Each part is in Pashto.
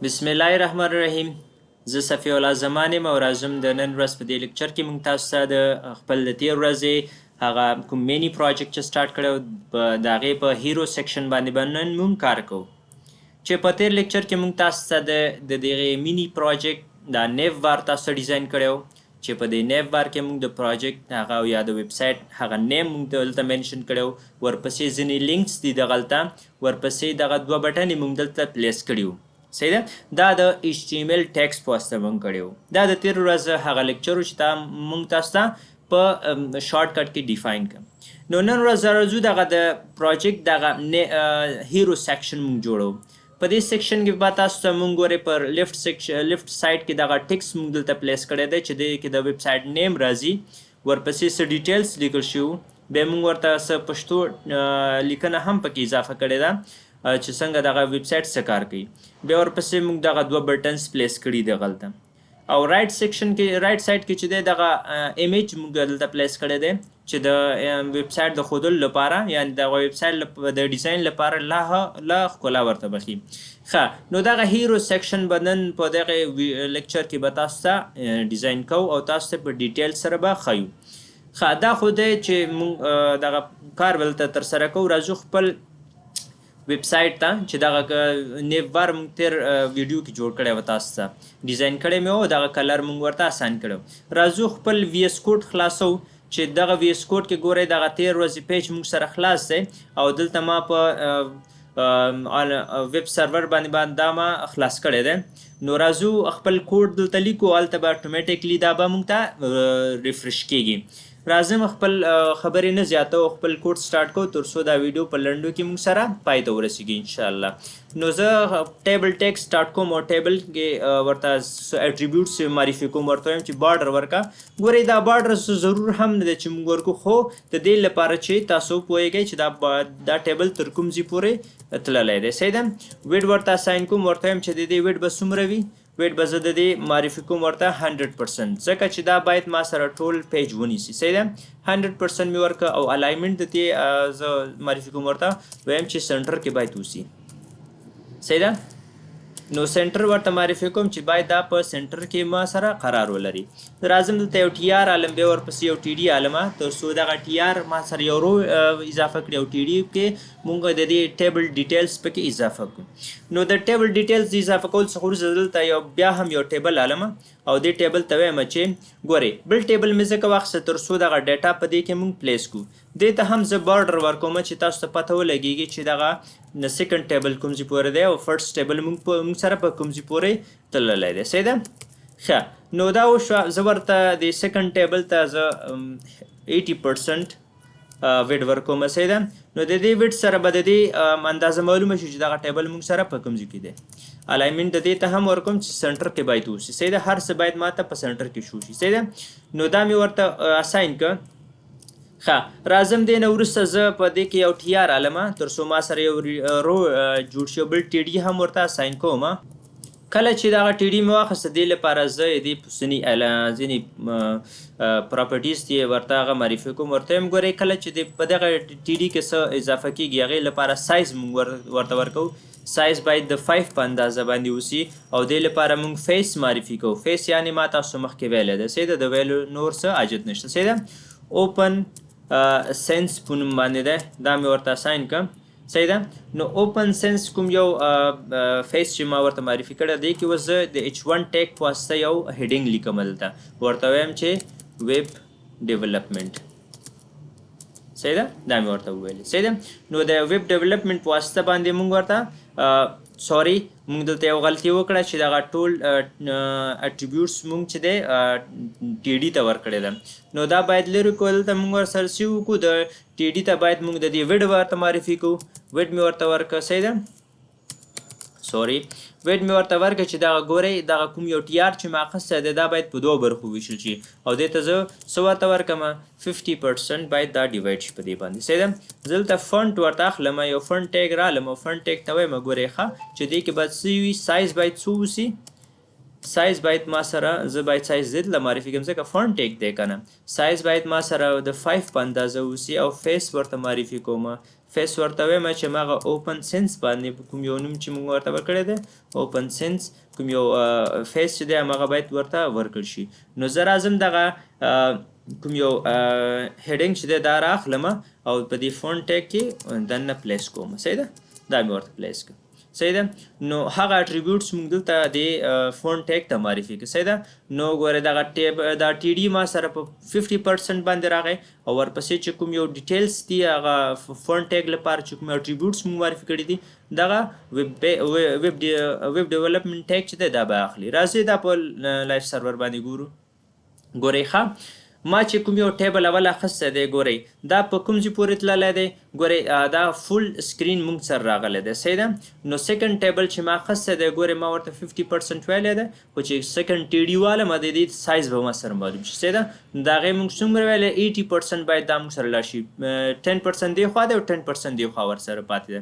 بسم الله الرحمن الرحیم. زه صفی الله زمان یم او راځم د نن ورځ په دې لیکچر کې موږ تاسو ته د خپل د تېر ورځې هغه کوم مینی پروجیکټ چې سټارټ کړی و د هغې په هیرو سیکشن باندې نن موږ کار کوو چې په تېر لیکچر کې موږ تاسو ته د دغې مینی پروجیکټ دا نیو بار تاسو ته ډیزاین کړی و چې په دې نیو بار کې موږ د پروجیکټ هغه یا د ویب سایټ هغه نیم موږ دلته منشن کړی و. ورپسې ځینې لینکس دي دغلته، ورپسې دغه دوه بټنې موږ دلته پلیس کړي وو. صحیح ده؟ دا د HTML ټیکسټ په واسطه موږ کړی وو. دا د تېر ورځ هغه لیکچر و چې دا موږ تاسو ته په شارټ کټ کې ډیفاین کړم. نو نن ورځ راځو دغه د پروجیکټ دغه هیرو سیکشن موږ جوړو. په دې سیکشن کې به تاسو ته موږ ګورئ پر لیفټ سایډ کې دغه ټیکس موږ دلته پلیس کړی دی چې دې کې د ویب سایټ نیم راځي، ورپسې څه ډیټیلز لیکل شوي وو، بیا موږ ورته څه پښتو لیکنه هم پکې اضافه کړې ده چې څنګه دغه ویب سایټ څه کار کوي. بیا ورپسې موږ دغه دوه بټنز پلیس کړي دغلته، او رایټ سیکشن کې رایټ سایډ کې چې دی دغه ایمیج موږ دلته پلیس کړی دی چې د ویب سایټ د ښودلو لپاره، یعنې دغه ویب سایټ د ډیزاین لپاره لا ښکلا ورته بخي. ښه، نو دغه هیرو سیکشن به نن په دغه لیکچر کې به تاسو ته ډیزاین کوو او تاسو ته په ډیټیل سره به ښیو. ښه، دا خو دی چې موږ دغه کار به دلته ترسره کوو. راځو خپل ویب سایټ ته چې دغه نیو بار موږ تېر ویډیو کې جوړ کړی و، تاسو ته ډیزاین کړی مې و، دغه کلر موږ ورته اسان کړی. راځو خپل وی اس کوډ خلاصو چې دغه وی اس کوډ کې ګورئ دغه تېر ورځې پیج موږ سره خلاص دی او دلته ما په ویب سرور باندې دا ما خلاص کړی دی. نو راځو خپل کوډ دلته لیکو، هلته به اتومیټیکلی دا به موږ ته ریفرش کېږي. راځم خپل خبرې نه زیاتو، خپل کوډ سټارټ کوو تر څو دا ویډیو په لنډو کې موږ سره پای ته ورسیږي انشاءالله. نو زه ټیبل ټیکس سټارټ کوم او ټیبل کې ورته اټریبیوټس معرفي کوم، ورته وایم چې بارډر ورکا. ګورئ دا بارډر ضرور هم نه دی چې موږ ورکو، خو د دې لپاره چې تاسو پوهیږئ چې دا ټیبل تر کوم ځای پورې تللی دی. صحیح ده؟ ویډ ورته اساین کوم، ورته وایم چې د دې ویډ به څومره وي. ویډ به زه د دې معرفي کوم ورته 100%، ځکه چې دا باید ما سره ټول پیج ونیسي. صحیح ده؟ 100% مې ورکړه او الاینمنټ د دې زه معرفي کوم ورته وایم چې سنټر کې باید اوسي. صحیح ده؟ نو سنټر ورته معرفي کوم چې باید دا په سنټر کې ما سره قرار ولري. راځم دلته یو ټي آر عالم، بیا ورپسې یو ټي ډي عالمه، تر څو دغه ټي آر ما سره یو رو اضافه کړي او ټي ډي کې مونږ د دې ټیبل ډیټیلز پکې اضافه کړو. نو د ټیبل ډیټیلز اضافه کول څخه وروسته دلته بیا هم یو ټیبل عالمه او دې ټیبل ته وایم چې ګورئ بل ټیبل مې ځکه واخیسته تر څو دغه ډیټا په دې کې مونږ پلیس کړو. دې ته هم زه بارډر ورکوم چې تاسو ته پته ولګېږي چې دغه سیکنډ ټیبل کوم ځای پورې دی او فرست ټیبل موږ سره په کوم ځای پورې تللی دی. صحیح ده؟ ښه، نو دا وشوه. زه ورته د سیکنډ ټیبل ته زه 80% ویډ ورکوم. صحیح ده؟ نو د دې ویډ سره به د دې اندازه معلومه شي چې دغه ټیبل موږ سره په کوم ځای کې دی. الاینمنټ د دې ته هم ورکوم چې سنټر کې باید اوسي. صحیح ده؟ هر څه باید ما ته په سنټر کې شو شي. صحیح ده؟ نو دا مې ورته اساین کړ. ښه، راځم دې نه وروسته زه په دې کې یو ټي آر عالمه، تر څو ما سره یو رو جوړ شي، بل ټي ډي هم ورته اساین کوم. کله چې دغه ټي ډي مې واخیسته دې لپاره زه دې ځینې پراپرټیز دي ورته هغه معرفي کوم. ورته یم ګورئ کله چې په دغه ټي ډي کې څه اضافه کېږي هغې لپاره سایز موږ ورته ورکوو. سایز باید د 5 په اندازه باندې اوسي او دې لپاره موږ فیس معرفي کوو. فیس یعنې ما تاسو مخکې ویلی ده. صحیح ده؟ د ویلو نور څه حاجت نشته. صحیح ده؟ اوپن سینس په نوم باندې ده، دا مې ورته اساین کړم. صحیح ده؟ نو اوپن سینس کوم یو فیس چې ما ورته معرفي کړی دی کې اوس زه د H1 ټیګ په واسطه یو هیډینګ لیکم دلته، ورته وایم چې ویب ډیولپمنټ. صحیح ده؟ دا مې ورته وویل. صحیح ده؟ نو د ویب ډیولپمنټ په واسطه باندې موږ ورته سوري موږ دلته یو غلطي وکړه چې دغه ټول اټریبیوټس موږ چې دی ټي ډي ته ورکړی ده. نو دا باید لرې کړو. دلته موږ ورسره څه وکړو، د ټي ډي ته باید موږ د دې ویډ ورته معرفي کړو. ویډ مې ورته ورکړه. صحیح ده؟ سوري، ویډ مې ورته ورکړه چې دغه ګورئ دغه کوم یو ټي آر چې ما اخیستی دی دا باید په دوه برخو ویشل شي او دې ته زه څه ورته ورکړم 50% باید دا ډیوایډ شي په دې باندې. صحیح ده؟ زه دلته فنټ ورته اخلم، یو فنټ ټیګ رالم او فنټ ټیګ ته وایم ګورئ ښه چې دې کې باید څه وي، سایز باید څو اوسي. سایز باید ما سره زه باید سایز زید له معرفي کوم ځکه فونټ ټیګ دی که نه سایز باید ما سره د 5 په اندازه اوسي او فیس ورته معرفي کوم فیس ورته وایم چې ماغه اوپن سنس باندې کوم یو نوم چې موږ ورته ورکړی دی اوپن سنس کوم یو فیس چې دی هماغه باید ورته ورکړل شي نو زه راځم دغه کوم یو هیډینګ چې دی دا راخلم او په دې فونټ ټیګ کې دننه پلیس کوم صحیح ده دا مې ورته پلیس کړ صحیح ده نو هغه اټریبیوټس موږ دلته د فونټ ټیګ ته معرفي کړو صحیح ده نو ګوره دغه ټیب دا ټي ډي ما سره په 50% باندې راغی او ورپسې چې کوم یو ډیټیلز دي هغه فونټ ټیګ لپاره چې کوم اټریبیوټس موږ معرفي کړي دي دغه ویب ډیولپمنټ ټیګ چې دی دا به اخلي راځئ دا په لایف سرور باندې ګورو ګورئ ښه ما چې کوم یو ټیبل اول اخیستی دی ګورئ دا په کوم ځای پورې تللی دی ګورئ دا فول سکرین موږ سره راغلی دی صحیح ده نو سیکنډ ټیبل چې ما اخیستی دی ګورئ ما ورته 50% ویلی دی خو چې سیکنډ ټي ډي واله ما د دې سایز به ما سره معلوم شي صحیح ده د هغې موږ څومره ویلی 80% باید دا موږ سره لاړ شي 10% دې خوا دی او 10% دې خوا ورسره پاتې دی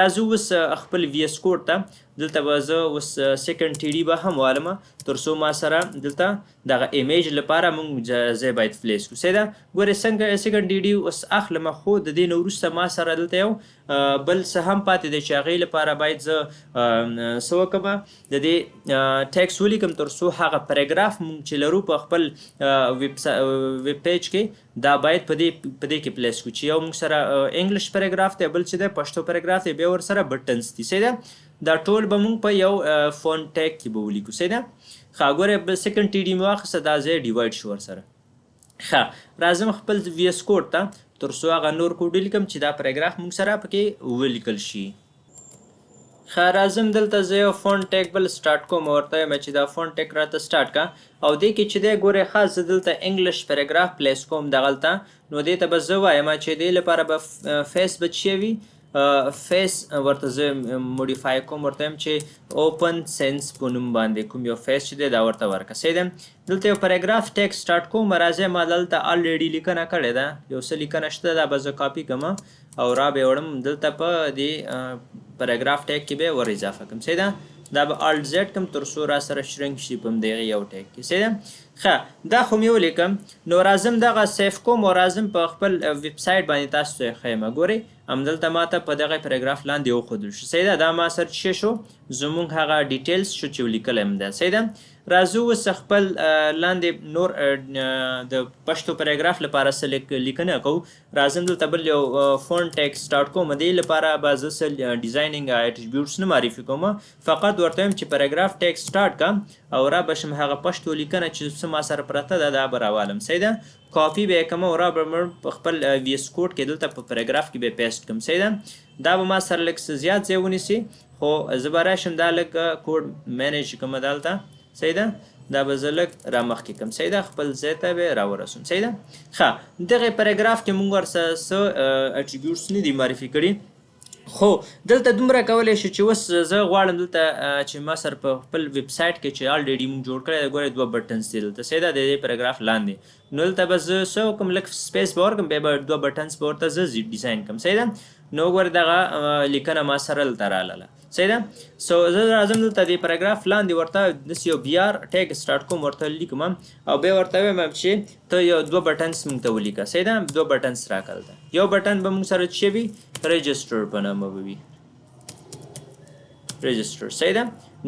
راځو اوس خپل وي ایس کوډ ته دلته به زه اوس سیکنډ ټي ډي به هم والم تر څو ما سره دلته دغه ایمیج لپاره موږ ځای باید پلیس کړو صحیح ده ګورئ څنګه سیکنډ ټي ډي اوس اخلم خو د دې نه وروسته ما سره دلته یو بل څه هم پاتې دی چې هغې لپاره باید زه څه وکړم د دې ټیکس ولیکم تر څو هغه پیراګراف موږ چې لرو په خپل ویب پیج کې دا باید په دې کې پلیس کړو چې یو موږ سره انګلیش پیراګراف دی بل چې دی پښتو پیراګراف دی بیا ورسره بټنز دي صحیح ده دا ټول به موږ په یو فونټ ټیګ کې به ولیکو صحیح ده ښه ګورئ سیکنډ ټي ډي مې واخیسته دا ځای ډیوایډ شو ورسره ښه راځم خپل وي ایس کوډ ته تر څو هغه نور کوډ ولیکم چې دا پیراګراف موږ سره پکې ولیکل شي ښه راځم دلته زه یو فونټ ټیګ بل سټارټ کوم ورته وایم چې دا فونټ ټیګ راته سټارټ کا او دې کې چې دی ګورئ ښه زه دلته انګلیش پیراګراف پلیس کوم دغلته نو دې ته به زه وایم چې دې لپاره به فیس به څه وي فیس ورته زه موډیفای کوم ورته وایم چې اوپن سنس په نوم باندې کوم یو فیس چې دی دا ورته ورکړه صحیح ده دلته یو پیراګراف ټیګ سټارټ کوم راځئ ما دلته الریډي لیکنه کړې ده یو څه لیکنه شته دا به زه کاپي کړم او را به وړم دلته په دې پیراګراف ټیګ کې به ور اضافه کړم صحیح ده دا به الټ زیډ کړم تر څو را سره شرنک شي په همدغې یو ټیګ کې صحیح ده ښه دا خو مې ولیکم نو راځم دغه سیف کوم او راځم په خپل ویب سایټ باندې تاسو ته یې ښیم ګورئ همدلته ماته په دغه پیراګراف لاندې وښودل شو صحیح ده دا ما سره څه شو زموږ هغه ډیټیلز شو چې ولیکلی م ده صحیح ده راځو اوس خپل لاندې نور د پښتو پیراګراف لپاره څه لیکنه کوو راځم دلته بل یو فونټ ټیګ سټارټ کوم دې لپاره به زه څه ډیزاینینګ اټریبیوټس نه معرفي کوم فقط ورته وایم چې پیراګراف ټیګ سټارټ کړم او را به شم هغه پښتو لیکنه چې څه ما سره پرته ده دا به راوالم صحیح ده کاپي به یې کړم او را به په خپل وي ایس کوډ کې دلته په پیراګراف کې به پیسټ کړم صحیح ده دا به ما سره لږ څه زیات ځای ونیسي خو زه به راشم دا لږ کوډ مینیج کړم دلته صحیح ده دا به زه لږ رامخکې کړم صحیح ده خپل ځای ته به راورسوم صحیح ده ښه دغې پیراګراف کې موږ ورسره څه اټریبیوټس نه دي معرفي کړي خو دلته دومره کولی شي چې اوس زه غواړم دلته چې ما سره په خپل ویب سایټ کې چې الریډي موږ جوړ کړی دی ګورئ 2 بټنز دي دلته صحیح ده د دې پیراګراف لاندې نو دلته به زه څه وکړم لږ سپیس به ورکړم بیا به 2 بټنز به ورته زه ډیزاین کړم صحیح ده نو ګورئ دغه لیکنه ما سره دلته رالاله صحیح ده سو زه راځم دلته د پیراګراف لاندې ورته داسې یو بي آر ټیګ سټارټ کوم ورته لیکم او بیا ورته وایم چې ته یو 2 بټنز موږ ته ولیکه صحیح ده 2 بټنز راکړه دلته یو بټن به موږ سره څه وي رجسټر په نامه به وي رجسټر صحیح ده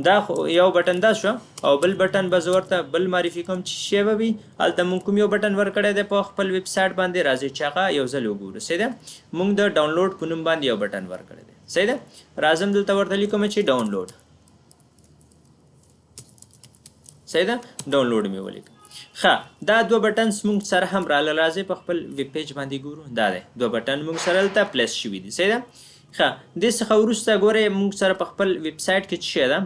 دا خو یو بټن دا شو او بل بټن به زه ورته بل معرفي کوم چې شی به وي هلته موږ کوم یو بټن ورکړی دی په خپل ویب سایټ باندې راځئ چې هغه یو ځل وګورو صحیح ده موږ د ډاونلوډ په نوم باندې یو بټن ورکړی دی صحیح ده راځم دلته ورته لیکم چې ډاونلوډ صحیح ده ډاونلوډ مې ولیکم ښه دا 2 بټنز موږ سره هم راله راځئ په خپل ویب پیج باندې ګورو دا دی 2 بټن موږ سره دلته پلیس شوي دي صحیح ده ښه دې څخه وروسته ګورئ موږ سره په خپل ویب سایټ کې څه شی ده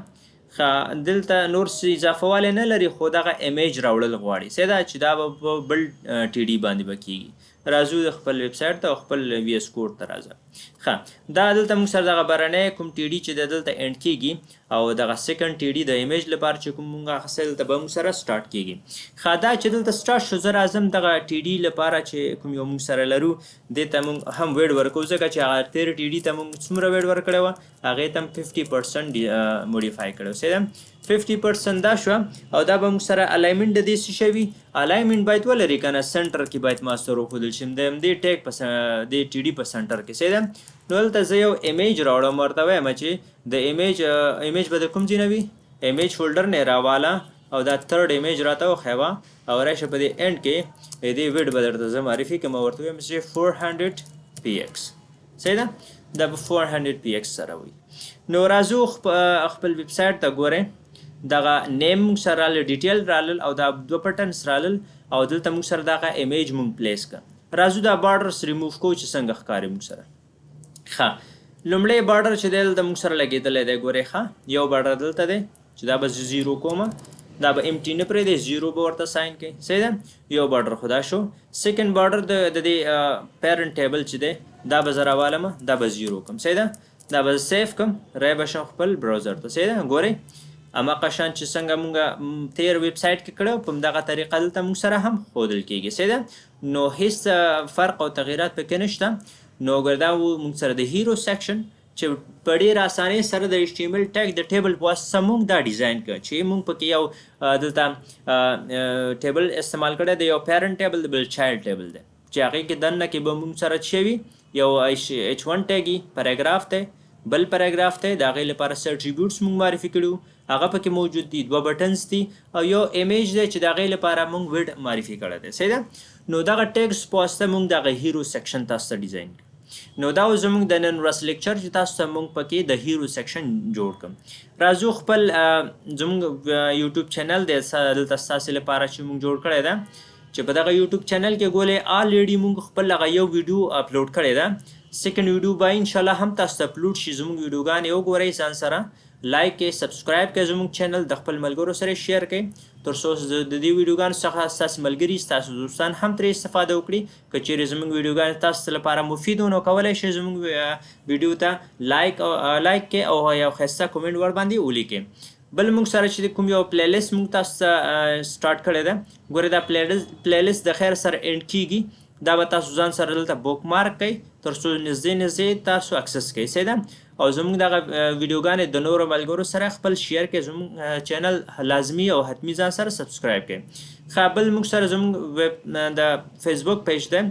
ښه دلته نور څه اضافه والی نه لري خو دغه ایمیج راوړل غواړي صحیح ده چې دا به په بل ټي ډي باندې به کېږي راځو د خپل ویب سایټ ته او خپل وي ایس کوډ ته راځه ښه دا دلته موږ سره دغه بهرنی کوم ټي ډي چې د دلته اینډ کېږي او دغه سیکنډ ټي ډي د ایمیج لپاره چې کوم مونږ اخیستی دلته به مونږ سره سټارټ کېږي. ښه دا چې دلته سټارټ شو زه راځم دغه ټي ډي لپاره چې کوم یو مونږ سره لرو دې ته مونږ هم ویډ ورکوو ځکه چې هغه تېر ټي ډي ته مونږ څومره ویډ ورکړی وه هغې ته هم 50% موډیفای کړی و. صحیح ده 50% دا شوه او دا به مونږ سره الاینمنټ د دې څه شی وي الاینمنټ باید ولري که نه سنټر کې باید ما سره وښودل شي د همدې ټیګ په دې ټي ډي په سنټر کې. صحیح ده نو دلته زه یو ایمیج راوړم ورته وایم چې د ایمیج به د کوم ځای نه وي ایمیج فولډر نه راواله او دا تھرډ ایمیج راته وښیوه او راشه په دې اینډ کې دې ویډ به درته زه معرفي کړم ورته وایم چې 400px. صحیح ده دا به 400px سره وي. نو راځو خپل ویب سایټ ته ګورئ دغه نیم مونږ سره رالل ډیټیل رالل او دا 2 بټنس رالل او دلته مونږ سره دغه ایمیج مونږ پلیس کړه. راځو دا بارډرس ریموف کوو چې څنګه ښکاري مونږ سره. ښه لومړی بارډر چې دی دلته مونږ سره لګېدلی دی ګورئ ښه یو بارډر دلته دی چې دا به زه 0 کومه دا به امټي نه پرېږدی 0 به ورته ساین کوي. صحیح ده یو بارډر خو دا شو. سیکنډ بارډر د دې پیرنټ ټیبل چې دی دا به زه راوالمه دا به 0 کوم. صحیح ده دا به سیف کوم رای به شم خپل براوزر ته. صحیح ده ګورئ هماغه شان چې څنګه مونږ تیر ویب سایټ کې کړو په همدغه طریقه دلته مونږ سره هم ښودل کېږي. صحیح ده نو هیڅ فرق او تغییرات پکې نشته. نو ګر دا مونږ سره د هیرو سیکشن چې په ډېر اسانۍ سره د HTML ټیګ د ټیبل په واسطه مونږ دا ډیزاین کړ چې مونږ پکې یو دلته ټیبل استعمال کړی دی یو پیرنټ ټیبل د بل چایلډ ټیبل دی چې هغې کې دننه کې به مونږ سره څه وي یو H1 ټیګ پیراګراف دی بل پیراګراف دی د هغې لپاره څه اټریبیوټس مونږ معرفي کړي وو هغه پکې موجود دي 2 بټنز دي او یو ایمیج دی چې د هغې لپاره مونږ ویډ معرفي کړی دی. صحیح ده نو دغه ټیګس په واسطه مونږ دغه هیرو سیکشن تاسو ته ډیزاین کړو. نو دا و زموږ د نن ورځ لیکچر چې تاسو ته مونږ پکې د هیرو سیکشن جوړ کړم. راځو خپل زموږ یوټیوب چینل دی دلته ستاسې لپاره چې مونږ جوړ کړی ده چې په دغه یوټیوب چینل کې ګولې آلریډي مونږ خپل هغه یو ویډیو اپلوډ کړی ده. سیکنډ ویډیو به انشاءالله هم تاسو ته اپلوډ شي. زموږ ویډیوګانې وګورئ ځان سره لایک کړئ سبسکرایب کړئ زموږ چینل د خپل ملګرو سره شیر کړئ تر څو د دې ویډیوګانو څخه ستاسې ملګري ستاسو دوستان هم ترې استفاده وکړي. که چیرې زموږ ویډیوګانې تاسو لپاره مفید وو نو کولی شئ زموږ ویډیو ته لایک کړئ او یو ښایسته کومنټ ورباندې ولیکئ. بل مونږ سره چې کوم یو پلیلیست مونږ تاسو ته سټارټ کړی ده ګورئ دا پلیلیست د خیر سره اینډ کیږي دا به تاسو ځان سره دلته بوک مارک کړئ تر څو نږدې تاسو اکسس کړئ. صحیح ده او زموږ دغه ویډیوګانې د نورو ملګرو سره خپل شیر کړئ زموږ چینل لازمي او حتمي ځان سره سبسکرایب کړئ. ښه بل مونږ سره زموږ د فیسبوک پیج دی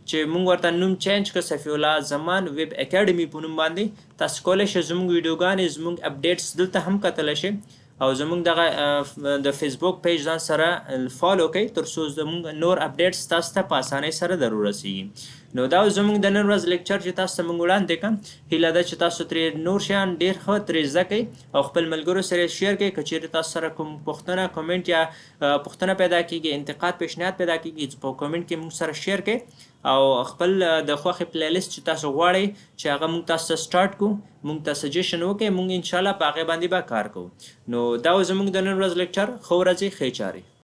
چې مونږ ورته نوم چینج کړ صفی الله زمان ویب اکیډمي په نوم باندې تاسو کولی شئ زموږ ویډیوګانې زموږ اپډیټس دلته هم کتلی شئ او زموږ دغه د فیسبوک پیج ځان سره فالو کوئ تر څو زموږ نور اپډیټس تاسو ته په اسانۍ سره در ورسیږي. نو دا زموږ د نن ورځ لیکچر چې تاسو ته مونږ وړاندې کړم هیله ده چې تاسو ترې نور شیان ډېر ښه ترې زده کوئ او خپل ملګرو سره شیر کړئ. که چیرې تاسو سره کوم پوښتنه کومنټ یا پوښتنه پیدا کېږي انتقاد پیشنهاد پیدا کېږي په کومنټ کې مونږ سره شیر کړئ او خپل د خوښې پلیلیست چې تاسو غواړئ چې هغه مونږ تاسو ته سټارټ کړو مونږ ته سجیشن وکړئ مونږ انشاءالله په هغې باندې به کار کوو. نو دا زموږ د نن ورځ لیکچر ښه ورځې ښې چارې.